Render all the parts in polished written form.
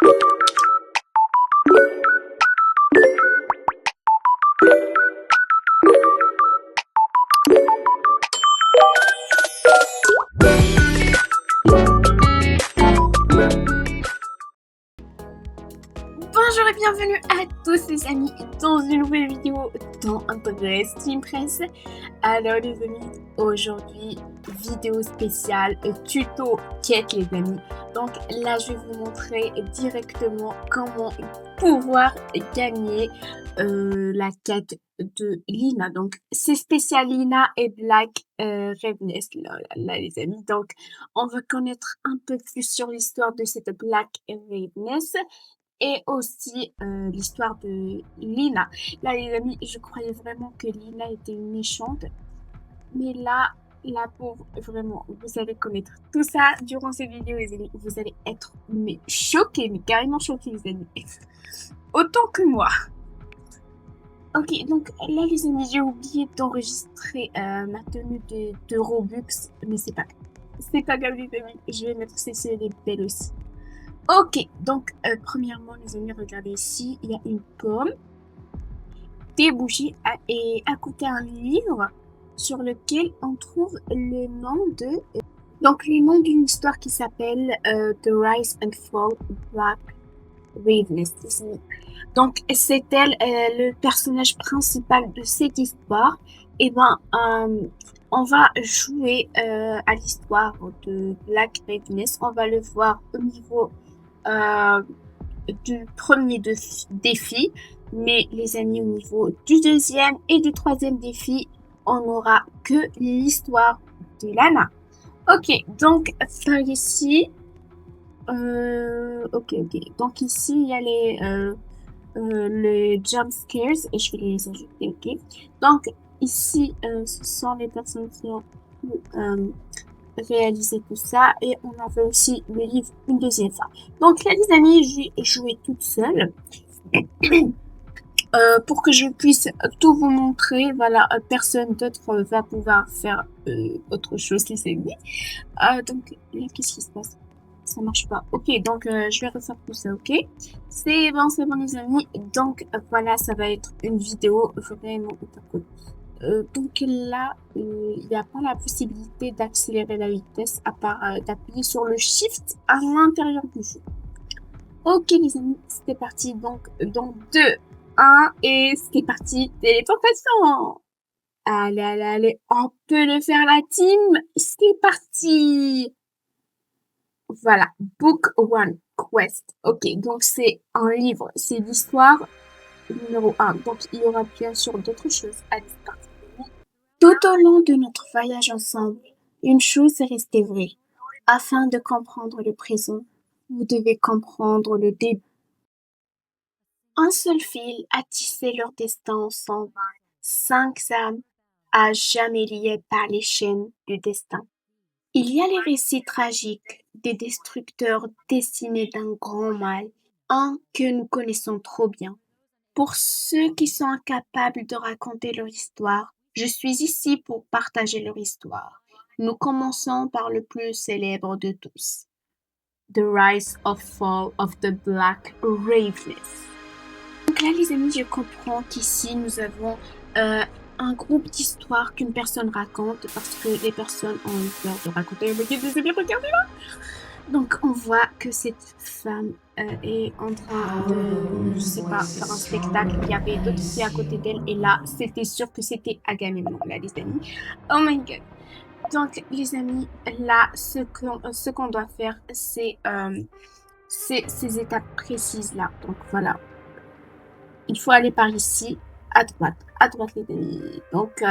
Bonjour et bienvenue à tous les amis dans une nouvelle vidéo dans Dress Team Press. Alors les amis, aujourd'hui vidéo spéciale tuto quête les amis. Donc là je vais vous montrer directement comment pouvoir gagner la quête de Lina. Donc c'est spécial Lina et Black Ravenous là les amis. Donc on va connaître un peu plus sur l'histoire de cette Black Ravenous. Et aussi l'histoire de Lina. Là, les amis, je croyais vraiment que Lina était une méchante. Mais là, la pauvre, vraiment, vous allez connaître tout ça durant cette vidéo, les amis. Vous allez être choqués, mais carrément choqués, les amis. Autant que moi. Ok, donc là, les amis, j'ai oublié d'enregistrer ma tenue de Robux. Mais c'est pas grave, les amis. Je vais mettre celle-ci, elle est belle aussi. Ok, donc premièrement les amis, regardez ici, il y a une pomme, des bougies et à côté un livre sur lequel on trouve le nom de... donc le nom d'une histoire qui s'appelle The Rise and Fall of Black Ravenous. Donc c'est elle le personnage principal de cette histoire. Et ben on va jouer à l'histoire de Black Ravenous, on va le voir au niveau du premier défi, mais les amis, au niveau du deuxième et du troisième défi, on n'aura que l'histoire de Lana. Ok, donc par ici, ok, donc ici il y a les jump scares et je vais les ajouter, ok. Donc ici, ce sont les personnes qui ont réaliser tout ça et on en fait aussi le livre une deuxième fois. Donc là les amis, j'ai joué toute seule pour que je puisse tout vous montrer. Voilà, personne d'autre va pouvoir faire autre chose les amis. Donc là qu'est-ce qui se passe? Ça marche pas. Ok, donc je vais refaire tout ça, ok. C'est bon les amis. Donc voilà, ça va être une vidéo vraiment cool. Donc là, il n'y a pas la possibilité d'accélérer la vitesse à part d'appuyer sur le Shift à l'intérieur du jeu. Ok les amis, c'était parti. Donc dans 2, 1 et c'est parti. Téléportation. Allez, on peut le faire la team. C'est parti. Voilà, Book 1 Quest. Ok, donc c'est un livre, c'est l'histoire numéro 1. Donc il y aura bien sûr d'autres choses à l'histoire. Tout au long de notre voyage ensemble, une chose est restée vraie. Afin de comprendre le présent, vous devez comprendre le début. Un seul fil a tissé leur destin ensemble. 5 âmes à jamais liées par les chaînes du destin. Il y a les récits tragiques des destructeurs destinés d'un grand mal, un que nous connaissons trop bien. Pour ceux qui sont incapables de raconter leur histoire, je suis ici pour partager leur histoire. Nous commençons par le plus célèbre de tous. The Rise of Fall of the Black Ravenous. Donc là les amis, je comprends qu'ici nous avons un groupe d'histoires qu'une personne raconte parce que les personnes ont eu peur de raconter. Regardez là. Donc on voit que cette femme est en train de, je sais pas, faire un spectacle. Il y avait d'autres filles à côté d'elle et là, c'était sûr que c'était Agamemnon, là les amis. Oh my god. Donc les amis, là, ce qu'on doit faire, c'est ces étapes précises là. Donc voilà. Il faut aller par ici, à droite les amis. Donc,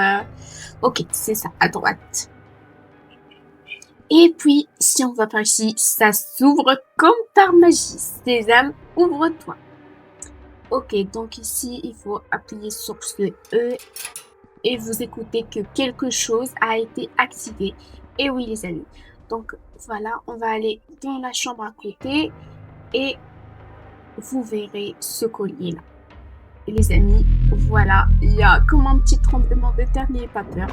ok, c'est ça, à droite. Et puis, si on va par ici, ça s'ouvre comme par magie. Sésame, ouvre-toi. Ok, donc ici, il faut appuyer sur ce E et vous écoutez que quelque chose a été activé. Et oui, les amis. Donc, voilà, on va aller dans la chambre à côté et vous verrez ce collier-là. Les amis, voilà, il y a comme un petit tremblement de terre, n'ayez pas peur.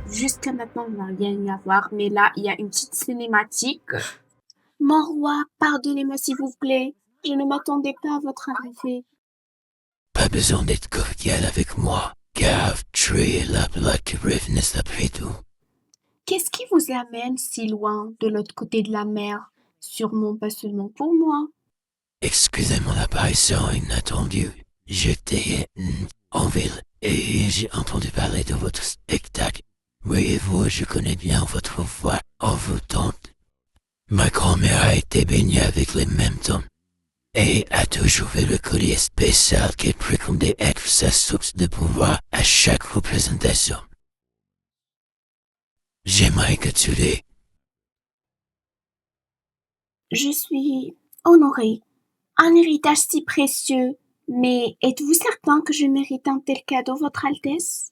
Jusqu'à maintenant, il n'y a rien y avoir, mais là, il y a une petite cinématique. Mon roi, pardonnez-moi s'il vous plaît. Je ne m'attendais pas à votre arrivée. Pas besoin d'être cordial avec moi, car tu es la Black Ravenous après tout. Qu'est-ce qui vous amène si loin de l'autre côté de la mer? Sûrement pas seulement pour moi. Excusez mon apparition inattendue. J'étais en ville et j'ai entendu parler de votre spectacle. Voyez-vous, je connais bien votre voix envoûtante. Ma grand-mère a été baignée avec les mêmes tons et a toujours vu le collier spécial qui prétendait être sa source de pouvoir à chaque représentation. J'aimerais que tu l'aies. Je suis honorée. Un héritage si précieux. Mais êtes-vous certain que je mérite un tel cadeau, Votre Altesse?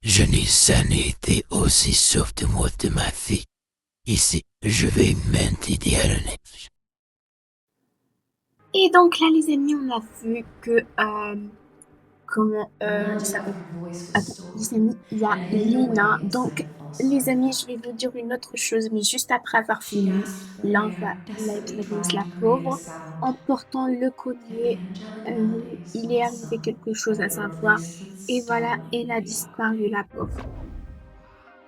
Je n'ai jamais été aussi sûr de moi de ma vie. Ici, je vais m'interdire. Et donc là, les amis, on a vu que comment il s'appelle. Attends, les amis, il y a Lina. Donc, les amis, je vais vous dire une autre chose, mais juste après avoir fini, là, on va Light Witness la pauvre. En portant le collier, il est arrivé quelque chose à savoir. Et voilà, elle a disparu, la pauvre.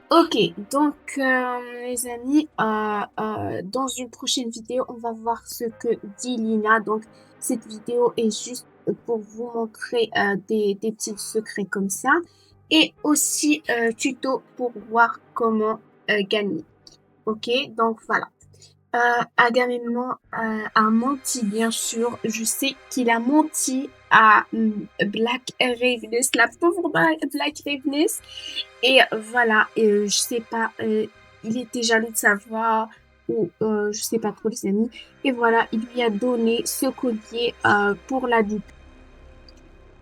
Ok, donc les amis, dans une prochaine vidéo, on va voir ce que dit Lina. Donc, cette vidéo est juste pour vous montrer des petits secrets comme ça. Et aussi tuto pour voir comment gagner. Ok, donc voilà. Agamemnon a menti, bien sûr. Je sais qu'il a menti à Black Ravenous, la pauvre Black Ravenous. Et voilà, je sais pas, il était jaloux de sa voix ou je sais pas trop les amis. Et voilà, il lui a donné ce collier pour la dupe.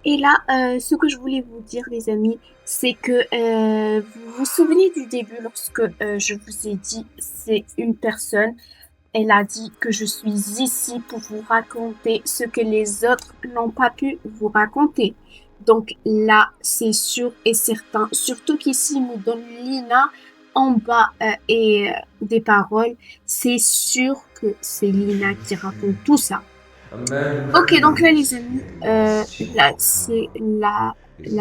Et là, ce que je voulais vous dire les amis, c'est que vous vous souvenez du début lorsque je vous ai dit c'est une personne. Elle a dit que je suis ici pour vous raconter ce que les autres n'ont pas pu vous raconter. Donc là, c'est sûr et certain, surtout qu'ici, il nous donne Lina en bas et des paroles. C'est sûr que c'est Lina qui raconte tout ça. A man who Ok, donc là, les creates amis, achieve là, c'est is la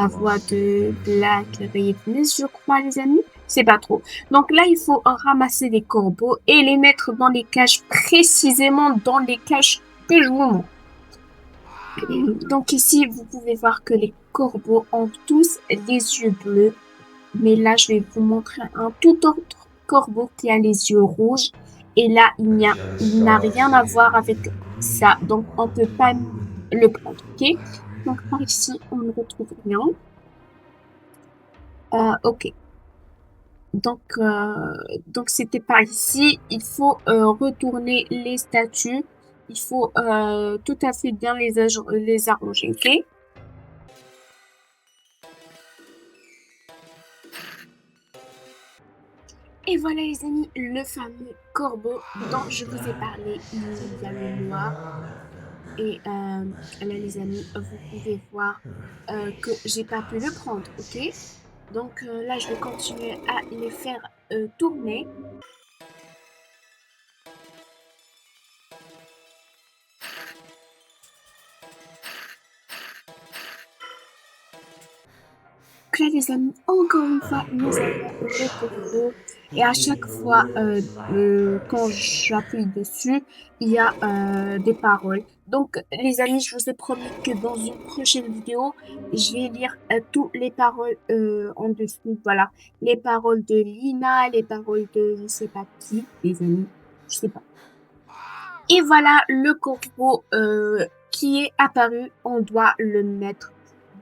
the voix most de significant Black moment. Ravenous, je crois, les amis. C'est pas trop. Donc là, il faut ramasser les corbeaux et les mettre dans les cages, précisément dans les cages que je vous montre. Donc ici, vous pouvez voir que les corbeaux ont tous les yeux bleus. Mais là, je vais vous montrer un tout autre corbeau qui a les yeux rouges. Et là, A jealous il n'a star rien à descended voir from avec heaven ça. breathed Donc, on upon peut to pas ruin le prendre, the ok? Black Donc, par Raven. ici, on ne retrouve rien. Ok. Donc c'était par ici. Il faut retourner les statues. Il faut tout à fait bien les arranger, ok? Et voilà les amis, le fameux corbeau dont je vous ai parlé il y a le mois. Et là les amis, vous pouvez voir que j'ai pas pu le prendre, ok? Donc là, je vais continuer à les faire tourner. Donc là, les amis, encore une fois, nous avons le corbeau. Et à chaque fois, quand j'appuie dessus, il y a des paroles. Donc, les amis, je vous ai promis que dans une prochaine vidéo, je vais lire toutes les paroles en dessous. Voilà, les paroles de Lina, les paroles de je sais pas qui, les amis, je sais pas. Et voilà le corbeau qui est apparu. On doit le mettre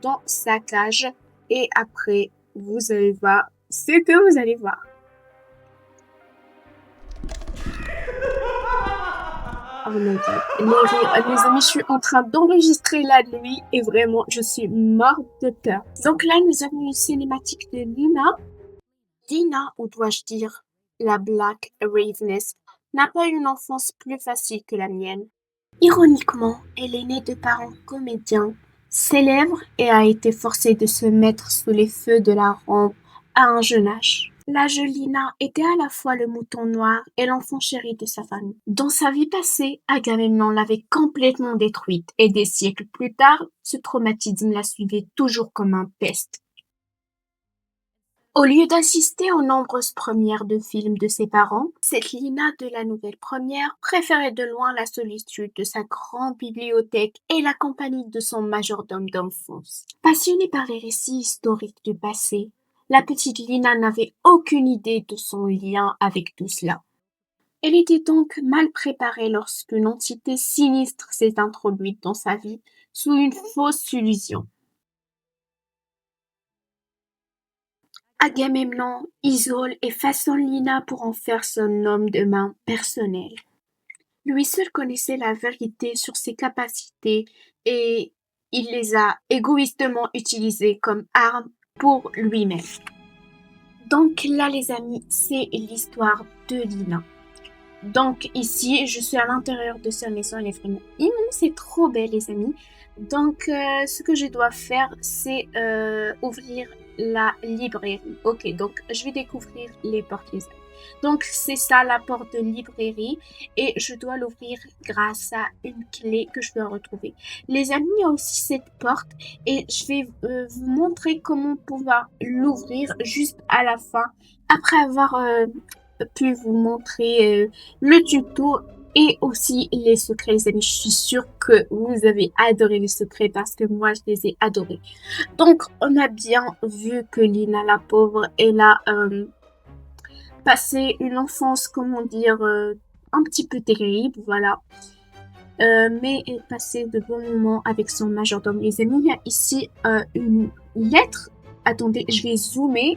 dans sa cage. Et après, vous allez voir ce que vous allez voir. Oh my god. Les rires. Les amis, je suis en train d'enregistrer la nuit et vraiment, je suis morte de peur. Donc là, nous avons une cinématique de Lina. Lina, ou dois-je dire, la Black Raveness, n'a pas eu une enfance plus facile que la mienne. Ironiquement, elle est née de parents comédiens célèbres et a été forcée de se mettre sous les feux de la rampe à un jeune âge. La jeune Lina était à la fois le mouton noir et l'enfant chéri de sa famille. Dans sa vie passée, Agamemnon l'avait complètement détruite et des siècles plus tard, ce traumatisme la suivait toujours comme un peste. Au lieu d'assister aux nombreuses premières de films de ses parents, cette Lina de la nouvelle première préférait de loin la solitude de sa grande bibliothèque et la compagnie de son majordome d'enfance. Passionnée par les récits historiques du passé, la petite Lina n'avait aucune idée de son lien avec tout cela. Elle était donc mal préparée lorsqu'une entité sinistre s'est introduite dans sa vie sous une fausse illusion. Agamemnon isole et façonne Lina pour en faire son homme de main personnel. Lui seul connaissait la vérité sur ses capacités et il les a égoïstement utilisées comme armes pour lui-même. Donc là les amis, c'est l'histoire de Lina. Donc ici, je suis à l'intérieur de sa maison, elle est vraiment immense, c'est trop belle les amis. Donc ce que je dois faire, c'est ouvrir la librairie. Ok, donc je vais découvrir les portes les amis. Donc c'est ça la porte de librairie et je dois l'ouvrir grâce à une clé que je dois retrouver. Les amis, il y a aussi cette porte et je vais vous montrer comment pouvoir l'ouvrir juste à la fin après avoir pu vous montrer le tuto et aussi les secrets les amis. Je suis sûre que vous avez adoré les secrets parce que moi je les ai adorés. Donc on a bien vu que Lina la pauvre elle a passé une enfance comment dire un petit peu terrible voilà. Mais elle passait de bons moments avec son majordome. Les amis, il y a ici une lettre. Attendez, je vais zoomer.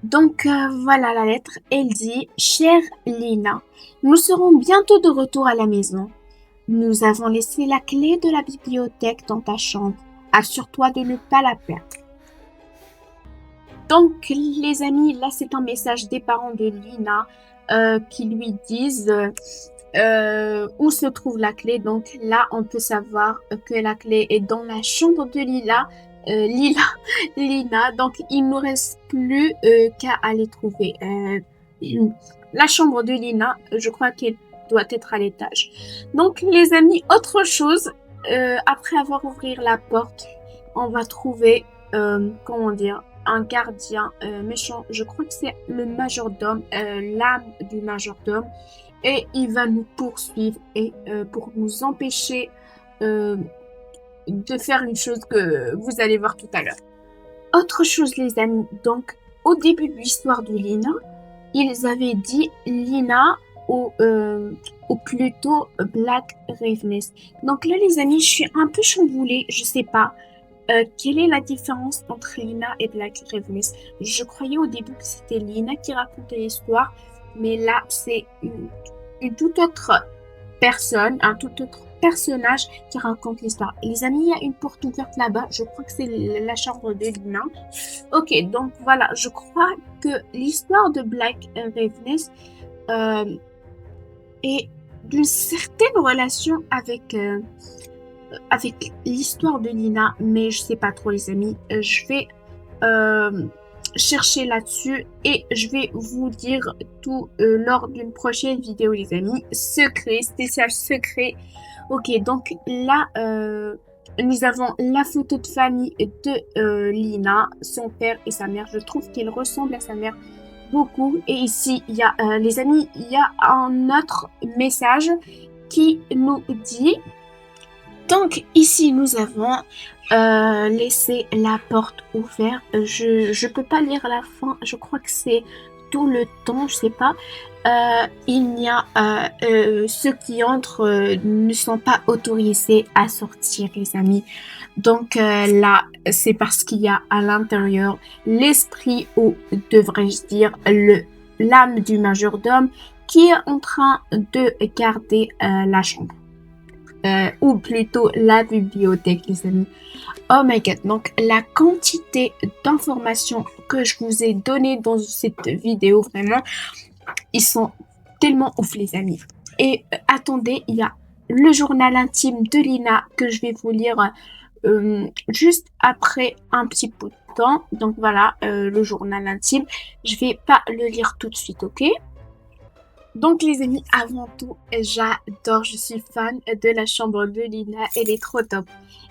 Donc voilà la lettre, elle dit « Chère Lina, nous serons bientôt de retour à la maison. Nous avons laissé la clé de la bibliothèque dans ta chambre. Assure-toi de ne pas la perdre. » Donc les amis, là c'est un message des parents de Lina qui lui disent où se trouve la clé. Donc là on peut savoir que la clé est dans la chambre de Lina, donc il ne nous reste plus qu'à aller trouver la chambre de Lina. Je crois qu'elle doit être à l'étage. Donc les amis, autre chose, après avoir ouvert la porte, on va trouver, comment dire, un gardien méchant. Je crois que c'est le majordome, l'âme du majordome. Et il va nous poursuivre et pour nous empêcher de faire une chose que vous allez voir tout à l'heure. Autre chose les amis, donc au début de l'histoire de Lina, ils avaient dit Lina ou plutôt Black Raveness. Donc là les amis, je suis un peu chamboulée, je sais pas. Quelle est la différence entre Lina et Black Raveness? Je croyais au début que c'était Lina qui racontait l'histoire, mais là c'est une toute autre personne, un tout autre personnage qui raconte l'histoire. Et les amis, il y a une porte ouverte là-bas. Je crois que c'est la chambre de Lina. Ok, donc voilà, je crois que l'histoire de Black Raveness est d'une certaine relation avec l'histoire de Lina, mais je sais pas trop les amis. Je vais chercher là-dessus et je vais vous dire tout lors d'une prochaine vidéo les amis. Secret, spécial secret. Ok, donc là nous avons la photo de famille de Lina, son père et sa mère. Je trouve qu'elle ressemble à sa mère beaucoup. Et ici il y a les amis, il y a un autre message qui nous dit. Donc ici nous avons laissé la porte ouverte. Je peux pas lire la fin. Je crois que c'est tout le temps. Je sais pas. Il y a ceux qui entrent ne sont pas autorisés à sortir, les amis. Donc là, c'est parce qu'il y a à l'intérieur l'esprit ou devrais-je dire l'âme du majordome qui est en train de garder la chambre. Ou plutôt la bibliothèque les amis. Oh my god, donc la quantité d'informations que je vous ai données dans cette vidéo, vraiment, ils sont tellement ouf les amis. Et attendez, il y a le journal intime de Lina que je vais vous lire juste après un petit bout de temps. Donc voilà, le journal intime. Je vais pas le lire tout de suite, ok? Donc les amis, avant tout, j'adore, je suis fan de la chambre de Lina, elle est trop top.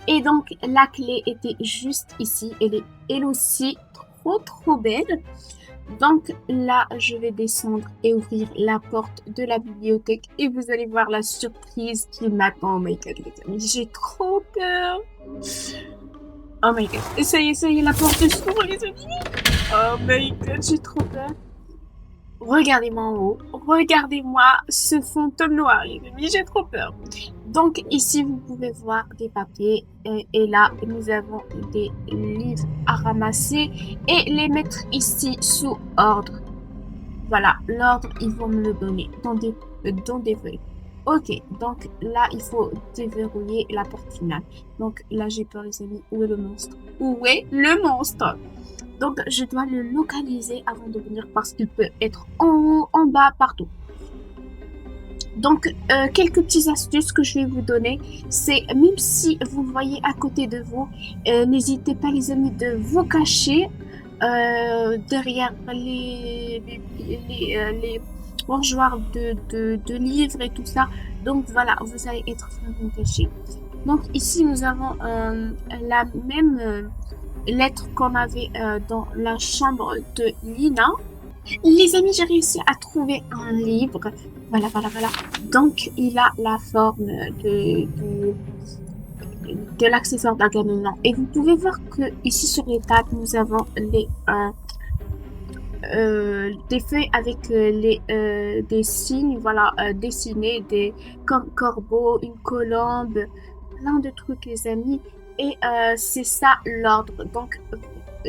Et donc la clé était juste ici, elle est elle aussi trop belle. Donc là, je vais descendre et ouvrir la porte de la bibliothèque et vous allez voir la surprise qui m'attend. Oh my god, les amis, j'ai trop peur. Oh my god, et ça y est, la porte s'ouvre, les amis. Oh my god, j'ai trop peur. Regardez-moi en haut, regardez-moi ce fantôme noir, les amis, j'ai trop peur. Donc ici, vous pouvez voir des papiers et là, nous avons des livres à ramasser et les mettre ici sous ordre. Voilà, l'ordre, ils vont me le donner dans des feuilles. Ok, donc là, il faut déverrouiller la porte finale. Donc là, j'ai peur, les amis. Où est le monstre? Où est le monstre? Donc, je dois le localiser avant de venir parce qu'il peut être en haut, en bas, partout. Donc, quelques petites astuces que je vais vous donner, c'est même si vous voyez à côté de vous, n'hésitez pas les amis de vous cacher derrière les mangeoires de livres et tout ça. Donc voilà, vous allez être vraiment cachés. Donc ici, nous avons la même lettre qu'on avait dans la chambre de Lina. Les amis, j'ai réussi à trouver un livre. Voilà. Donc, il a la forme de l'accessoire d'Agamemnon. Et vous pouvez voir que ici sur les tables, nous avons des feuilles avec des signes, voilà, dessinés, comme corbeau, une colombe, plein de trucs, les amis. Et c'est ça l'ordre. Donc,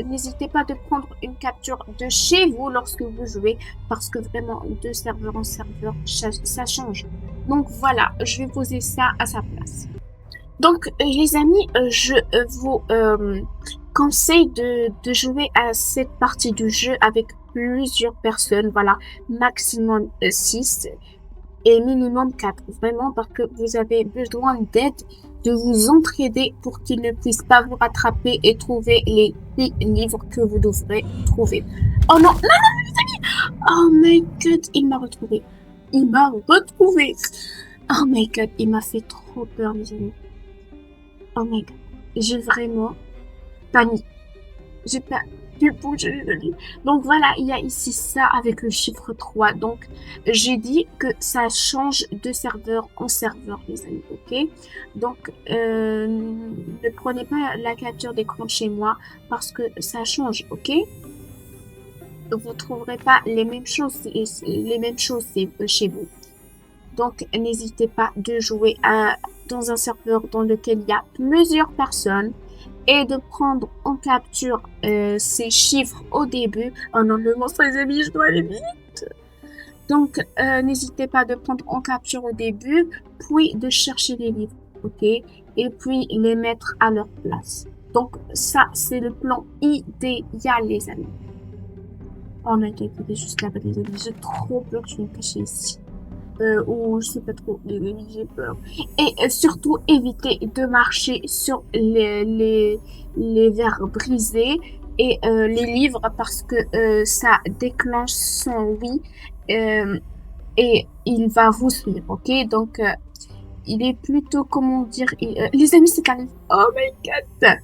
n'hésitez pas de prendre une capture de chez vous lorsque vous jouez, parce que vraiment, de serveur en serveur, ça change. Donc voilà, je vais poser ça à sa place. Donc, les amis, je vous conseille de jouer à cette partie du jeu avec plusieurs personnes, voilà, maximum 6 et minimum 4, vraiment, parce que vous avez besoin d'aide, de vous entraider pour qu'ils ne puissent pas vous rattraper et trouver les livres que vous devrez trouver. Oh non, les amis! Oh my god, il m'a retrouvé. Oh my god, il m'a fait trop peur, les amis. Oh my god, j'ai vraiment paniqué. J'ai pas pu bouger le lit. Donc voilà, il y a ici ça avec le chiffre 3. Donc j'ai dit que ça change de serveur en serveur, les amis, ok? Donc ne prenez pas la capture d'écran chez moi parce que ça change, ok? Vous trouverez pas les mêmes choses chez vous. Donc n'hésitez pas de jouer dans un serveur dans lequel il y a plusieurs personnes et de prendre en capture ces chiffres au début. Oh non, le monstre, les amis, je dois aller vite. Donc, n'hésitez pas de prendre en capture au début, puis de chercher les livres, ok? Et puis les mettre à leur place. Donc, ça, c'est le plan idéal, les amis. Oh non, il est juste là-bas, les amis. J'ai trop peur que je me cache ici. Ou je sais pas trop, les amis, j'ai peur. Et surtout, évitez de marcher sur les verres brisés et les livres parce que ça déclenche son oui et il va vous suivre, ok? Donc, il est plutôt, comment dire, les amis, c'est un livre. Oh my god!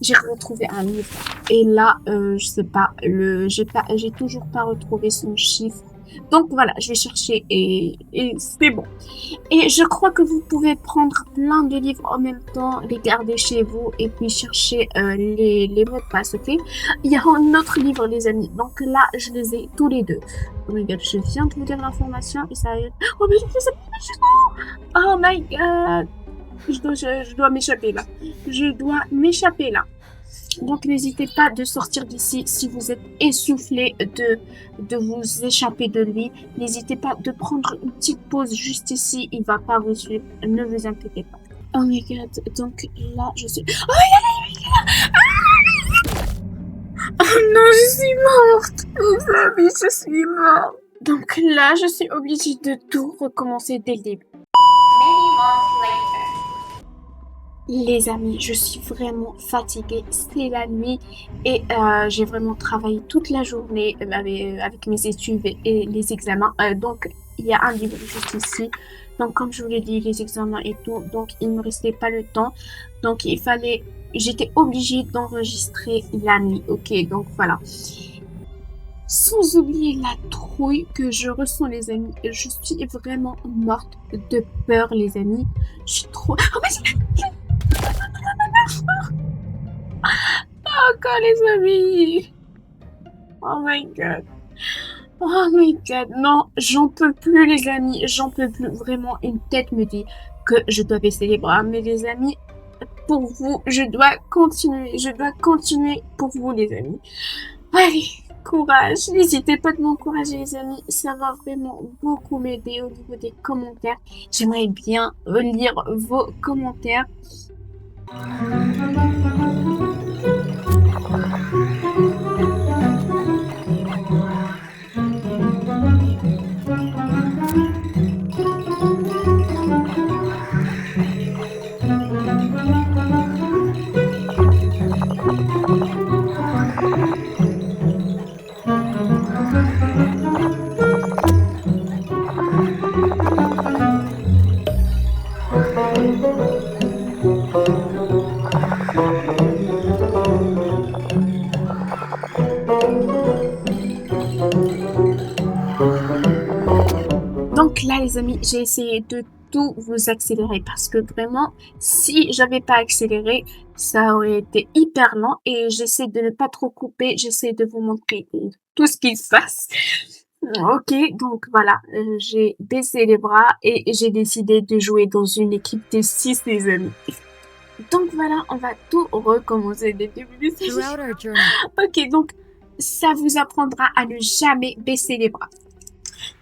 J'ai retrouvé un livre et là, je sais pas, j'ai toujours pas retrouvé son chiffre. Donc voilà, je vais chercher et c'est bon. Et je crois que vous pouvez prendre plein de livres en même temps, les garder chez vous et puis chercher les mots de passe, ok? Il y a un autre livre, les amis. Donc là, je les ai tous les deux. Oh my god, je viens de vous dire l'information et ça... Oh my god, oh my god! Je dois m'échapper là. Donc n'hésitez pas de sortir d'ici si vous êtes essoufflé de vous échapper de lui. N'hésitez pas de prendre une petite pause juste ici. Il va pas vous suivre. Ne vous inquiétez pas. Oh my god. Donc là, je suis... Oh, il est là. Oh non, je suis morte. Les amis, je suis morte. Donc là, je suis obligée de tout recommencer dès le début. Les amis, je suis vraiment fatiguée. C'est la nuit et j'ai vraiment travaillé toute la journée avec mes études et les examens. Donc, il y a un livre juste ici. Donc, comme je vous l'ai dit, les examens et tout. Donc, il me restait pas le temps. Donc, j'étais obligée d'enregistrer la nuit. Ok, donc voilà. Sans oublier la trouille que je ressens, les amis. Je suis vraiment morte de peur, les amis. Je suis trop... Oh, mais encore, les amis! Oh my god. Oh my god. Non, j'en peux plus, les amis. J'en peux plus. Vraiment, une tête me dit que je dois baisser les bras. Mais les amis, pour vous, je dois continuer. Je dois continuer pour vous, les amis. Allez, courage. N'hésitez pas de m'encourager, les amis. Ça va vraiment beaucoup m'aider au niveau des commentaires. J'aimerais bien lire vos commentaires. Donc là, les amis, j'ai essayé de tout vous accélérer parce que vraiment, si j'avais pas accéléré, ça aurait été hyper lent et j'essaie de ne pas trop couper, j'essaie de vous montrer tout ce qui se passe. Ok, donc voilà, j'ai baissé les bras et j'ai décidé de jouer dans une équipe de 6, les amis. Donc voilà, on va tout recommencer dès le début. Throughout our journey, Ok, donc ça vous apprendra à ne jamais baisser les bras.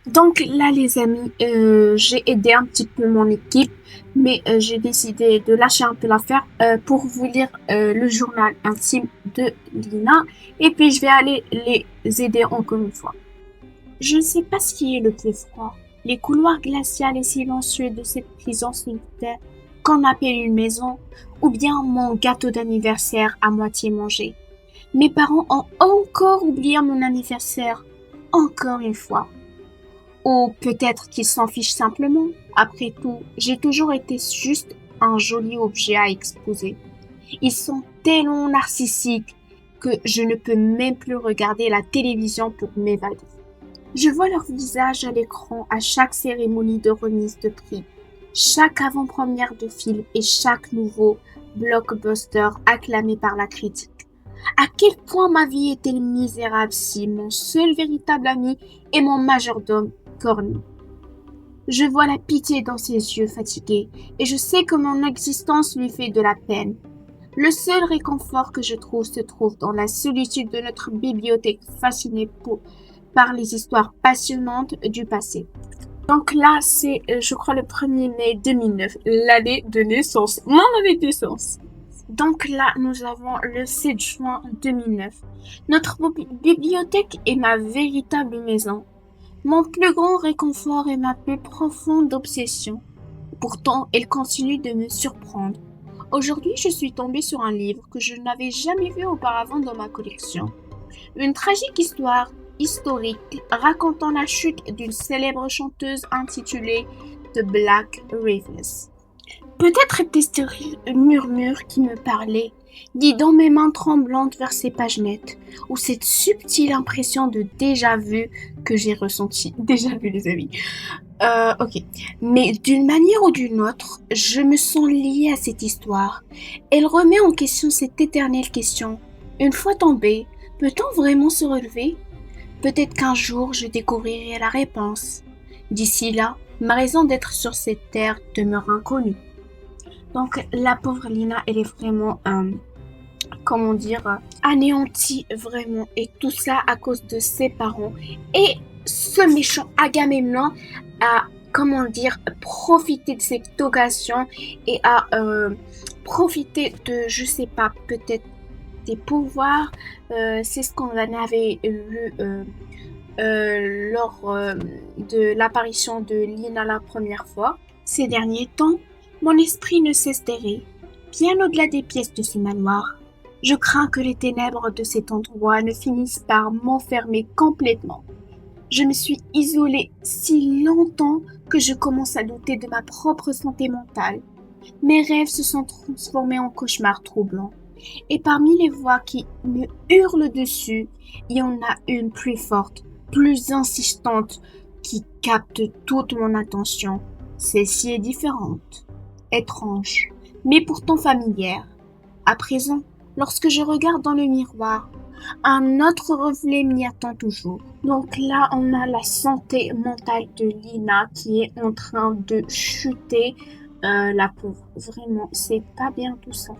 Donc là, les amis, j'ai aidé un petit peu mon équipe, mais j'ai décidé de lâcher un peu l'affaire pour vous lire le journal intime de Lina. Et puis, je vais aller les aider encore une fois. Je ne sais pas ce qui est le plus froid. Les couloirs glaciaux et silencieux de cette prison solitaire qu'on appelle une maison, ou bien mon gâteau d'anniversaire à moitié mangé. Mes parents ont encore oublié mon anniversaire, encore une fois. Ou peut-être qu'ils s'en fichent simplement. Après tout, j'ai toujours été juste un joli objet à exposer. Ils sont tellement narcissiques que je ne peux même plus regarder la télévision pour m'évader. Je vois leur visage à l'écran à chaque cérémonie de remise de prix, chaque avant-première de film et chaque nouveau blockbuster acclamé par la critique. À quel point ma vie était misérable si mon seul véritable ami est mon majordome cornu. Je vois la pitié dans ses yeux fatigués et je sais que mon existence lui fait de la peine. Le seul réconfort que je trouve se trouve dans la solitude de notre bibliothèque fascinée par les histoires passionnantes du passé. Donc là, c'est, je crois, le 1er mai 2009, l'année de naissance, mon année de naissance. Donc là, nous avons le 7 juin 2009. Notre bibliothèque est ma véritable maison. Mon plus grand réconfort et ma plus profonde obsession. Pourtant, elle continue de me surprendre. Aujourd'hui, je suis tombée sur un livre que je n'avais jamais vu auparavant dans ma collection. Une tragique histoire historique racontant la chute d'une célèbre chanteuse intitulée The Black Ravens. Peut-être était-ce un murmure qui me parlait, guidant mes mains tremblantes vers ces pages nettes, ou cette subtile impression de déjà-vu que j'ai ressentie. Déjà vu, les amis. Ok. Mais d'une manière ou d'une autre, je me sens liée à cette histoire. Elle remet en question cette éternelle question. Une fois tombé, peut-on vraiment se relever? Peut-être qu'un jour je découvrirai la réponse. D'ici là, ma raison d'être sur cette terre demeure inconnue. Donc la pauvre Lina, elle est vraiment, anéantie vraiment. Et tout ça à cause de ses parents. Et ce méchant Agamemnon a, profité de cette occasion et a profité de, je sais pas, peut-être des pouvoirs. C'est ce qu'on avait lu lors de l'apparition de Lina la première fois. Ces derniers temps, mon esprit ne cesse d'errer. bien au-delà des pièces de ce manoir. Je crains que les ténèbres de cet endroit ne finissent par m'enfermer complètement. Je me suis isolée si longtemps que je commence à douter de ma propre santé mentale. Mes rêves se sont transformés en cauchemars troublants. Et parmi les voix qui me hurlent dessus, il y en a une plus forte, plus insistante, qui capte toute mon attention. Celle-ci est différente, étrange, mais pourtant familière. À présent, lorsque je regarde dans le miroir, un autre reflet m'y attend toujours. Donc là, on a la santé mentale de Lina qui est en train de chuter. La pauvre, vraiment, c'est pas bien tout ça.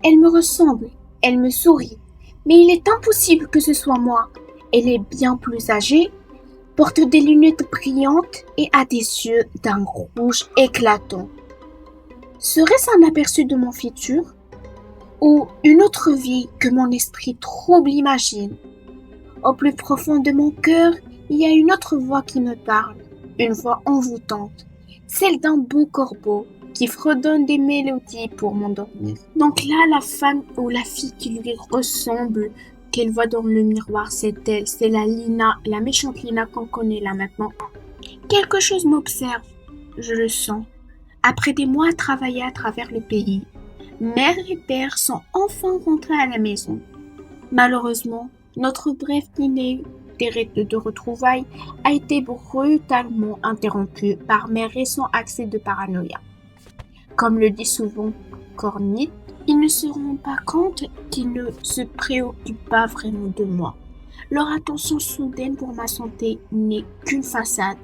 Elle me ressemble, elle me sourit, mais il est impossible que ce soit moi. Elle est bien plus âgée, porte des lunettes brillantes et a des yeux d'un rouge éclatant. Serait-ce un aperçu de mon futur? Ou une autre vie que mon esprit trouble imagine? Au plus profond de mon cœur, il y a une autre voix qui me parle, une voix envoûtante, celle d'un beau corbeau qui fredonne des mélodies pour m'endormir. Donc là, la femme ou la fille qui lui ressemble, qu'elle voit dans le miroir, c'est elle, c'est la Lina, la méchante Lina qu'on connaît là maintenant. Quelque chose m'observe, je le sens. Après des mois à travailler à travers le pays, mère et père sont enfin rentrés à la maison. Malheureusement, notre bref dîner de retrouvailles a été brutalement interrompu par mes récents accès de paranoïa. Comme le dit souvent Cornette, ils ne se rendent pas compte qu'ils ne se préoccupent pas vraiment de moi. Leur attention soudaine pour ma santé n'est qu'une façade.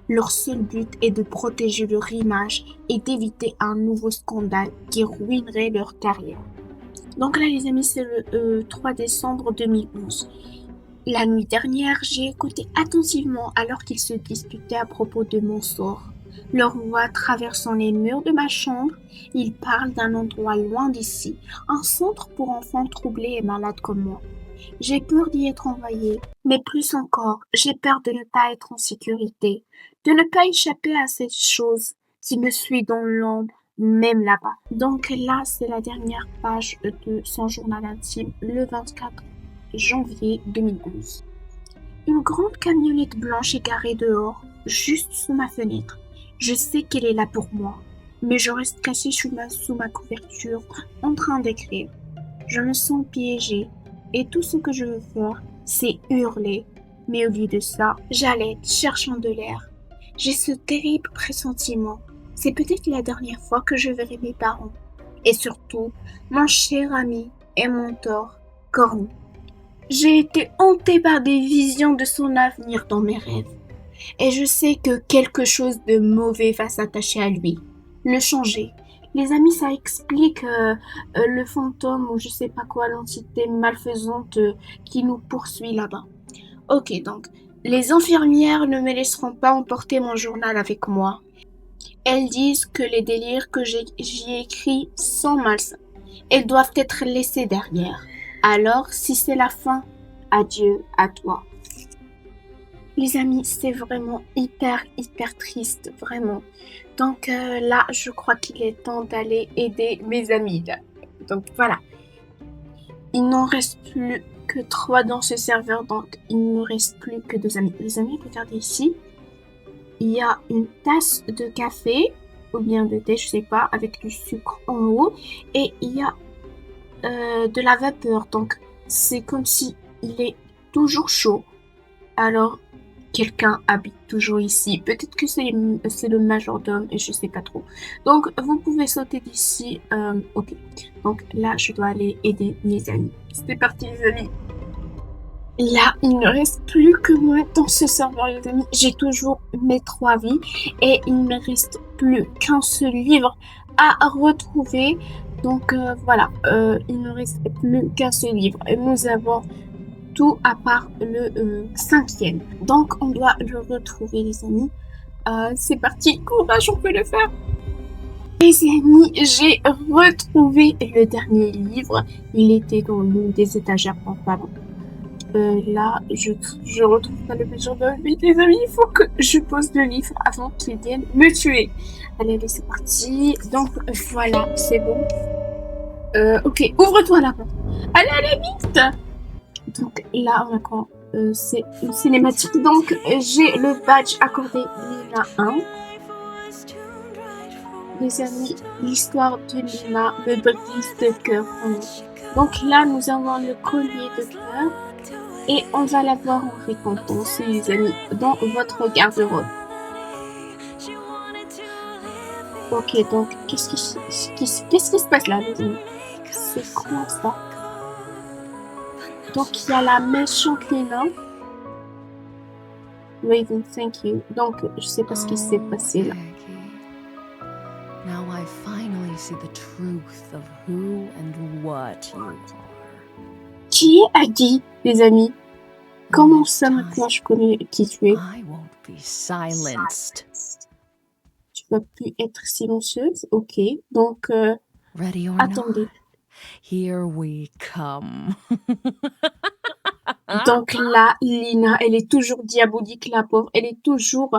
Leur seul but est de protéger leur image et d'éviter un nouveau scandale qui ruinerait leur carrière. Donc là, les amis, c'est le 3 décembre 2011. La nuit dernière, j'ai écouté attentivement alors qu'ils se disputaient à propos de mon sort. Leur voix traversant les murs de ma chambre, ils parlent d'un endroit loin d'ici, un centre pour enfants troublés et malades comme moi. J'ai peur d'y être envoyée, mais plus encore, j'ai peur de ne pas être en sécurité, de ne pas échapper à cette chose qui me suit dans l'ombre, même là-bas. Donc là, c'est la dernière page de son journal intime, le 24 janvier 2011. Une grande camionnette blanche est garée dehors, juste sous ma fenêtre. Je sais qu'elle est là pour moi, mais je reste cachée sous ma couverture, en train d'écrire. Je me sens piégée, et tout ce que je veux faire, c'est hurler. Mais au lieu de ça, j'allais cherchant de l'air. J'ai ce terrible pressentiment. C'est peut-être la dernière fois que je verrai mes parents. Et surtout, mon cher ami et mentor, Corny. J'ai été hantée par des visions de son avenir dans mes rêves. Et je sais que quelque chose de mauvais va s'attacher à lui, le changer. Les amis, ça explique le fantôme ou je sais pas quoi, l'entité malfaisante qui nous poursuit là-bas. Ok, donc, les infirmières ne me laisseront pas emporter mon journal avec moi. Elles disent que les délires que j'y écris sont malsains. Elles doivent être laissés derrière. Alors, si c'est la fin, adieu à toi. Les amis, c'est vraiment hyper triste, vraiment. Donc là, je crois qu'il est temps d'aller aider mes amis. Là. Donc voilà. Il n'en reste plus que 3 dans ce serveur, donc il ne me reste plus que 2 amis. Les amis, regardez ici. Il y a une tasse de café, ou bien de thé, je sais pas, avec du sucre en haut. Et il y a de la vapeur, donc c'est comme si il est toujours chaud. Alors, quelqu'un habite toujours ici. Peut-être que c'est le majordome et je sais pas trop. Donc, vous pouvez sauter d'ici. Ok. Donc là, je dois aller aider mes amis. C'est parti, les amis. Là, il ne reste plus que moi dans ce serveur, les amis. J'ai toujours mes 3 vies et il ne reste plus qu'un seul livre à retrouver. Donc voilà, il ne reste plus qu'un seul livre. Et nous avons tout à part le 5e. Donc on doit le retrouver, les amis. C'est parti, courage, on peut le faire. Les amis, j'ai retrouvé le dernier livre. Il était dans l'une des étagères en bas. Là, je retrouve pas le majordome. Mais les amis, il faut que je pose le livre avant qu'il vienne me tuer. Allez, c'est parti. Donc voilà, c'est bon. Ok, ouvre-toi la porte. Allez, allez, vite. Donc là, on a quoi? C'est une cinématique. Donc, j'ai le badge accordé Lina 1. Les amis, l'histoire de Lina me brise de cœur. Donc là, nous avons le collier de cœur. Et on va l'avoir en récompense, les amis, dans votre garde-robe. Ok, donc, qu'est-ce qui se passe là, les amis? C'est quoi ça? Donc, il y a la méchante Lina. Raven, thank you. Donc, je sais pas ce qui s'est passé là. Now I finally see the truth of who and what you are. Qui est Aggie, les amis? Comment ça maintenant je connais qui tu es? I won't be silenced. Tu vas plus être silencieuse? Ok, donc Ready or attendez. not, here we come. Donc là, Lina, elle est toujours diabolique, la pauvre. Elle est toujours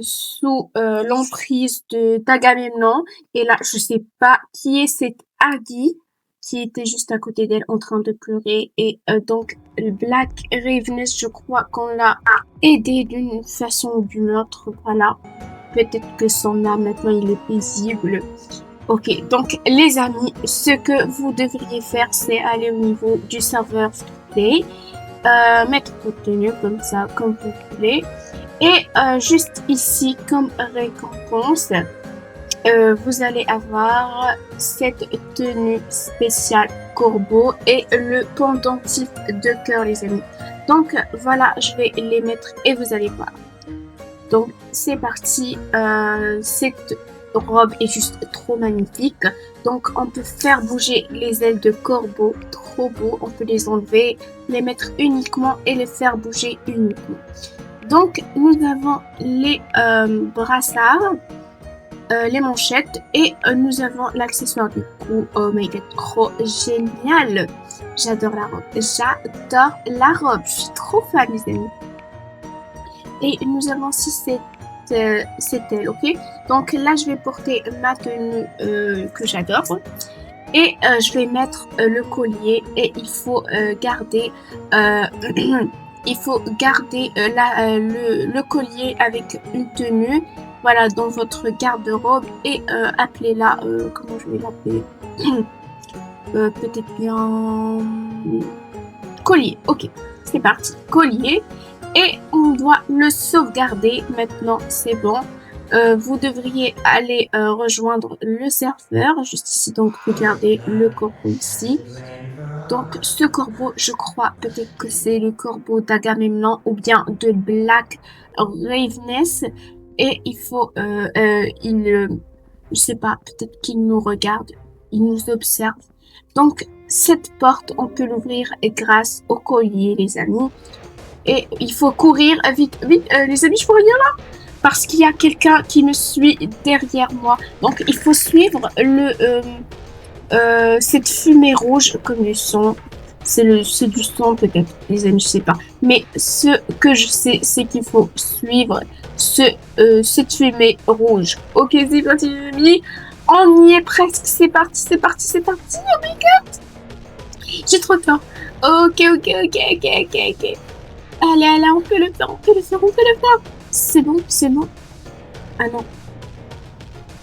sous l'emprise d'Agamemnon. Et là, je sais pas qui est cette Aggie qui était juste à côté d'elle en train de pleurer. Et donc, Black Ravenous, je crois qu'on l'a aidé d'une façon ou d'une autre. Voilà. Peut-être que son âme, maintenant, il est paisible. Ok, donc les amis, ce que vous devriez faire, c'est aller au niveau du serveur Play, mettre votre tenue comme ça, comme vous voulez. Et juste ici, comme récompense, vous allez avoir cette tenue spéciale corbeau et le pendentif de cœur, les amis. Donc voilà, je vais les mettre et vous allez voir. Donc c'est parti, cette robe est juste trop magnifique. Donc on peut faire bouger les ailes de corbeau, trop beau. On peut les enlever, les mettre uniquement et les faire bouger uniquement. Donc nous avons les brassards, les manchettes et nous avons l'accessoire du cou. Oh my god, trop génial. J'adore la robe, j'adore la robe. Je suis trop fan, les amis. Et nous avons aussi cette aile, ok? Donc là, je vais porter ma tenue que j'adore. Et je vais mettre le collier et il faut garder le collier avec une tenue. Voilà, dans votre garde-robe et appelez-la, comment je vais l'appeler? Peut-être bien collier. Ok, c'est parti. Collier. Et on doit le sauvegarder. Maintenant, c'est bon. Vous devriez aller rejoindre le serveur. Juste ici, donc regardez le corbeau ici. Donc ce corbeau, je crois peut-être que c'est le corbeau d'Agamemnon ou bien de Black Ravenous. Et il faut, je sais pas, peut-être qu'il nous regarde, il nous observe. Donc cette porte, on peut l'ouvrir grâce au collier, les amis. Et il faut courir vite, vite, les amis, je peux venir là parce qu'il y a quelqu'un qui me suit derrière moi. Donc il faut suivre cette fumée rouge comme le son. C'est du son peut-être, les amis, je sais pas. Mais ce que je sais, c'est qu'il faut suivre cette fumée rouge. Ok, c'est parti, les amis. On y est presque. C'est parti, c'est parti, c'est parti. Oh my god. J'ai trop peur. Ok. Allez, on peut le faire. C'est bon. Ah non.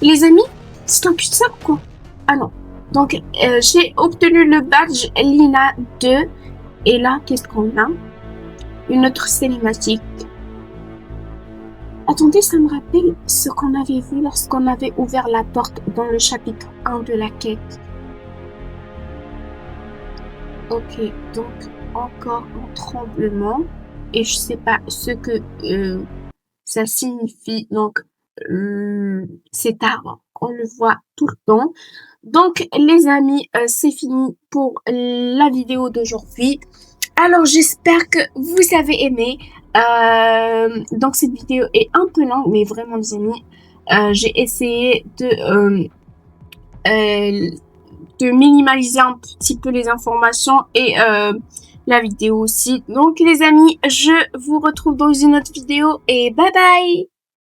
Les amis, c'est un cul-de-sac ou quoi? Ah non. Donc, j'ai obtenu le badge Lina 2. Et là, qu'est-ce qu'on a? Une autre cinématique. Attendez, ça me rappelle ce qu'on avait vu lorsqu'on avait ouvert la porte dans le chapitre 1 de la quête. Ok, donc encore un tremblement. Et je sais pas ce que ça signifie. Donc, cet arbre, on le voit tout le temps. Donc, les amis, c'est fini pour la vidéo d'aujourd'hui. Alors, j'espère que vous avez aimé. Donc, cette vidéo est un peu longue, mais vraiment, les amis, j'ai essayé de minimaliser un petit peu les informations et la vidéo aussi. Donc, les amis, je vous retrouve dans une autre vidéo et bye bye!